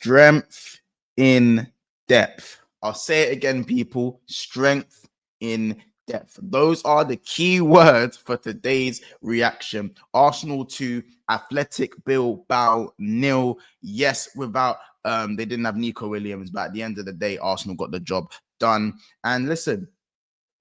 Strength in depth. I'll say it again, people. Strength in depth. Those are the key words for today's reaction. Arsenal 2, Athletic Bilbao 0. Yes, without they didn't have Nico Williams, but at the end of the day, Arsenal got the job done. And listen,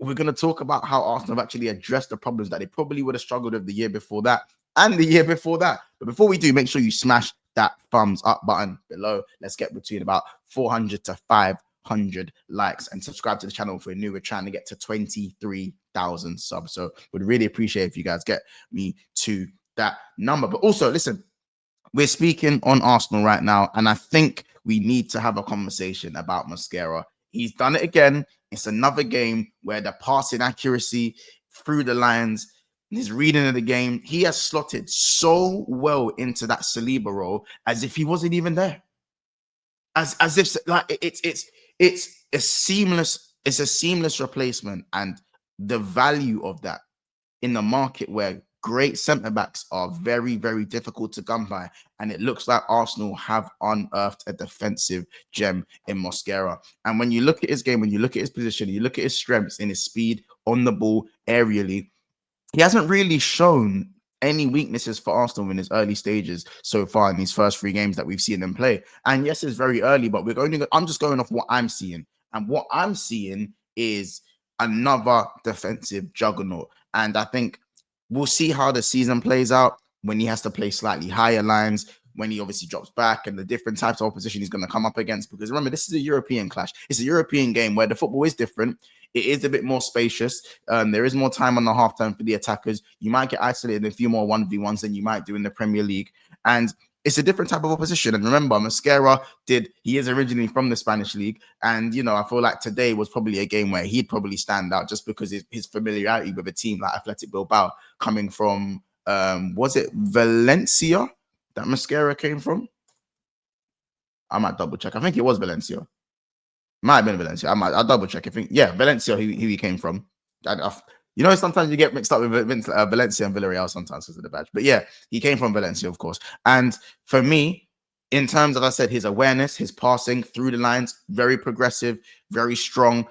we're going to talk about how Arsenal have actually addressed the problems that they probably would have struggled with the year before that and the year before that. But before we do, make sure you smash that thumbs up button below. Let's get between about 400 to 500 likes and subscribe to the channel if we're new. We're trying to get to 23,000 subs. So would really appreciate if you guys get me to that number. But also, listen, we're speaking on Arsenal right now, and I think we need to have a conversation about Mosquera. He's done it again. It's another game where the passing accuracy through the lines, his reading of the game, he has slotted so well into that Saliba role as if he wasn't even there. As if like it's a seamless replacement, and the value of that in the market where great centre backs are very, very difficult to come by. And it looks like Arsenal have unearthed a defensive gem in Mosquera. And when you look at his game, when you look at his position, you look at his strengths in his speed on the ball aerially, he hasn't really shown any weaknesses for Arsenal in his early stages so far in these first 3 games that we've seen him play. And yes, it's very early, but I'm just going off what I'm seeing. And what I'm seeing is another defensive juggernaut. And I think we'll see how the season plays out when he has to play slightly higher lines, when he obviously drops back, and the different types of opposition he's going to come up against. Because remember, this is a European clash. It's a European game where the football is different. It is a bit more spacious. There is more time on the half time for the attackers. You might get isolated in a few more 1v1s than you might do in the Premier League. And it's a different type of opposition. And remember, Mosquera he is originally from the Spanish league. And, you know, I feel like today was probably a game where he'd probably stand out just because his familiarity with a team like Athletic Bilbao coming from, was it Valencia that Mosquera came from? I might double check. I think it was Valencia. Might have been Valencia. I'll double check. I think, yeah, Valencia, who he came from. You know, sometimes you get mixed up with Valencia and Villarreal sometimes because of the badge. But yeah, he came from Valencia, of course. And for me, in terms of, I said, his awareness, his passing through the lines, very progressive, very strong.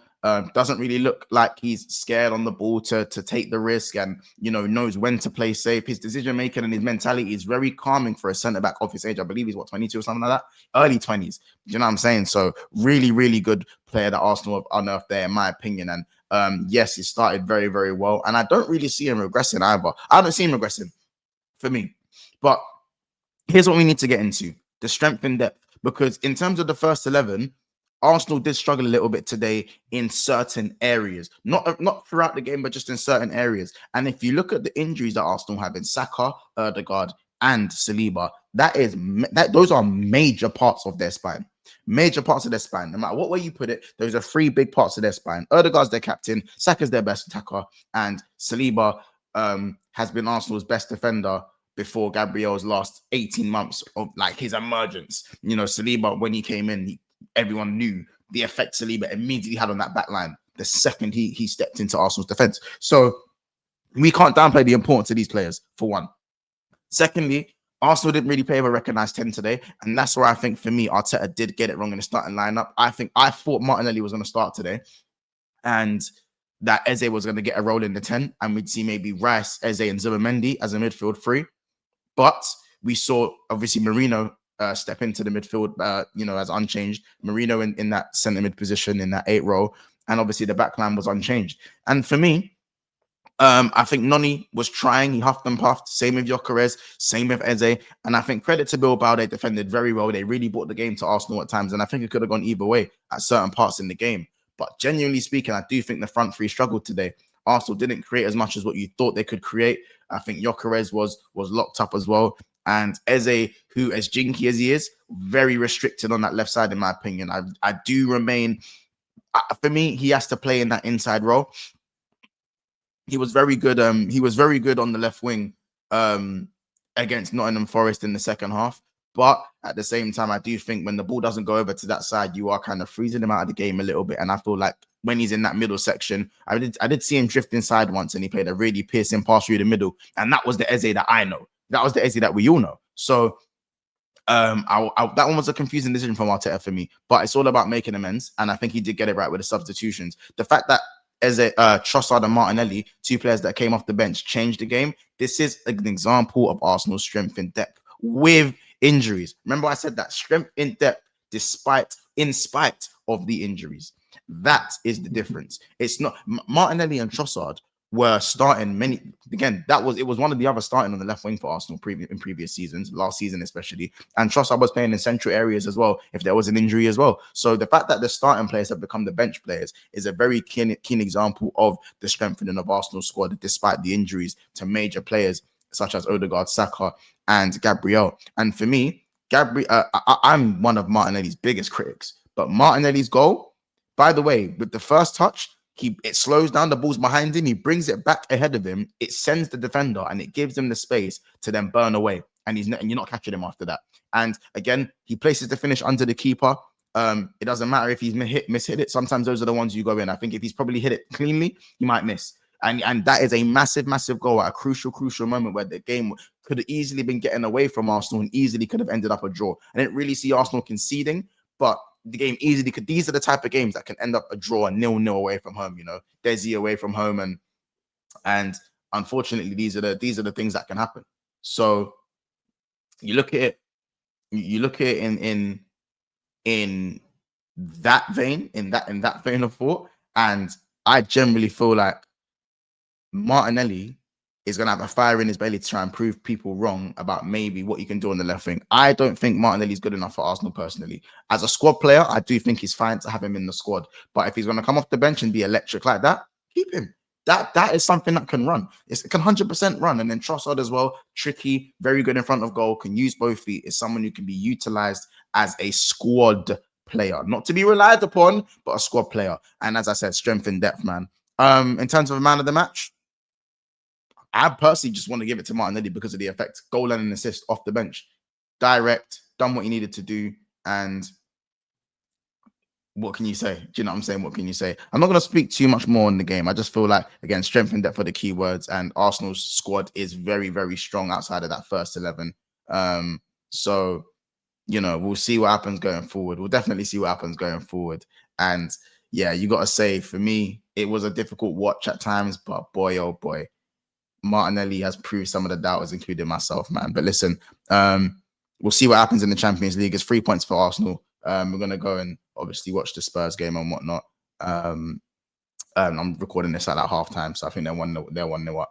Doesn't really look like he's scared on the ball to take the risk, and, you know, knows when to play safe. His decision making and his mentality is very calming for a centre back of his age. I believe he's 22 or something like that, early 20s. You know what I'm saying? So really, really good player that Arsenal have unearthed there, in my opinion. And yes, he started very, very well, and I don't really see him regressing either. I don't see him regressing for me. But here's what we need to get into: the strength in depth. Because in terms of the first 11, Arsenal did struggle a little bit today in certain areas, not throughout the game, but just in certain areas. And if you look at the injuries that Arsenal have in Saka, Ødegaard, and Saliba, those are major parts of their spine. Major parts of their spine. No matter what way you put it, those are 3 big parts of their spine. Ødegaard's their captain, Saka's their best attacker, and Saliba has been Arsenal's best defender before Gabriel's last 18 months of like his emergence. You know, Saliba, when he came in, everyone knew the effect Saliba immediately had on that back line the second he stepped into Arsenal's defense. So we can't downplay the importance of these players, for one. Secondly, Arsenal didn't really play with a recognised 10 today, and that's where I think, for me, Arteta did get it wrong in the starting lineup. I thought Martinelli was going to start today, and that Eze was going to get a role in the 10, and we'd see maybe Rice, Eze, and Zubimendi as a midfield 3. But we saw, obviously, Marino step into the midfield, you know, as unchanged. Marino in that centre mid position, in that 8 role, and obviously the back line was unchanged. And for me, I think Noni was trying. He huffed and puffed. Same with Gyökeres, same with Eze. And I think credit to Bilbao, they defended very well. They really brought the game to Arsenal at times, and I think it could have gone either way at certain parts in the game. But genuinely speaking, I do think the front 3 struggled today. Arsenal didn't create as much as what you thought they could create. I think Gyökeres was locked up as well. And Eze, who, as jinky as he is, very restricted on that left side, in my opinion. I do remain, for me, he has to play in that inside role. He was very good. He was very good on the left wing against Nottingham Forest in the second half. But at the same time, I do think when the ball doesn't go over to that side, you are kind of freezing him out of the game a little bit. And I feel like when he's in that middle section, I did see him drift inside once, and he played a really piercing pass through the middle. And that was the Eze that I know. That was the Eze that we all know. So That one was a confusing decision from Arteta for me, but it's all about making amends, and I think he did get it right with the substitutions. The fact that as a Trossard and Martinelli, two players that came off the bench, changed the game. This is an example of Arsenal's strength in depth with injuries. Remember, I said that strength in depth, in spite of the injuries. That is the difference. It's not Martinelli and Trossard were starting many. Again, it was one of the other starting on the left wing for Arsenal in previous seasons, last season especially. And Trossard was playing in central areas as well if there was an injury as well. So the fact that the starting players have become the bench players is a very keen example of the strengthening of Arsenal's squad despite the injuries to major players such as Odegaard, Saka, and Gabriel. And for me, I'm one of Martinelli's biggest critics. But Martinelli's goal, by the way, with the first touch, it slows down the balls behind him. He brings it back ahead of him. It sends the defender and it gives him the space to then burn away. And you're not catching him after that. And again, he places the finish under the keeper. It doesn't matter if he's mishit it. Sometimes those are the ones you go in. I think if he's probably hit it cleanly, he might miss. And that is a massive, massive goal at a crucial moment where the game could have easily been getting away from Arsenal and easily could have ended up a draw. I didn't really see Arsenal conceding, but the game easily could. These are the type of games that can end up a draw, 0-0 away from home. Desi away from home, and unfortunately, these are the things that can happen. So you look at it, in that vein, in that vein of thought, and I generally feel like Martinelli is going to have a fire in his belly to try and prove people wrong about maybe what you can do on the left wing. I don't think Martinelli is good enough for Arsenal personally. As a squad player, I do think he's fine to have him in the squad. But if he's going to come off the bench and be electric like that, keep him. That is something that can run. It can 100% run. And then Trossard as well, tricky, very good in front of goal, can use both feet, is someone who can be utilized as a squad player. Not to be relied upon, but a squad player. And as I said, strength and depth, man. In terms of a man of the match, I personally just want to give it to Martinelli because of the effect. Goal and an assist off the bench. Direct, done what he needed to do. And what can you say? Do you know what I'm saying? What can you say? I'm not going to speak too much more on the game. I just feel like, again, strength and depth are the key words. And Arsenal's squad is very, very strong outside of that first 11. So, we'll see what happens going forward. We'll definitely see what happens going forward. And yeah, you got to say, for me, it was a difficult watch at times, but boy, oh boy, Martinelli has proved some of the doubters, including myself, man. But listen, we'll see what happens in the Champions League. It's 3 points for Arsenal. We're going to go and obviously watch the Spurs game and whatnot. I'm recording this at halftime, so I think they're 1-0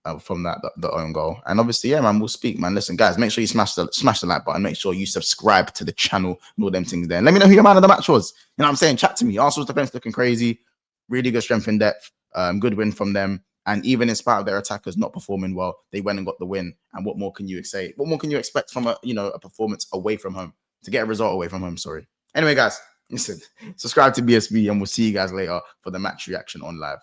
up from the own goal. And obviously, yeah, man, we'll speak, man. Listen, guys, make sure you smash the like button. Make sure you subscribe to the channel and all them things there. And let me know who your man of the match was. You know what I'm saying? Chat to me. Arsenal's defense looking crazy. Really good strength and depth. Good win from them. And even in spite of their attackers not performing well, they went and got the win. And what more can you say? What more can you expect from a performance away from home, to get a result away from home? Sorry. Anyway, guys, listen, subscribe to BSB and we'll see you guys later for the match reaction on live.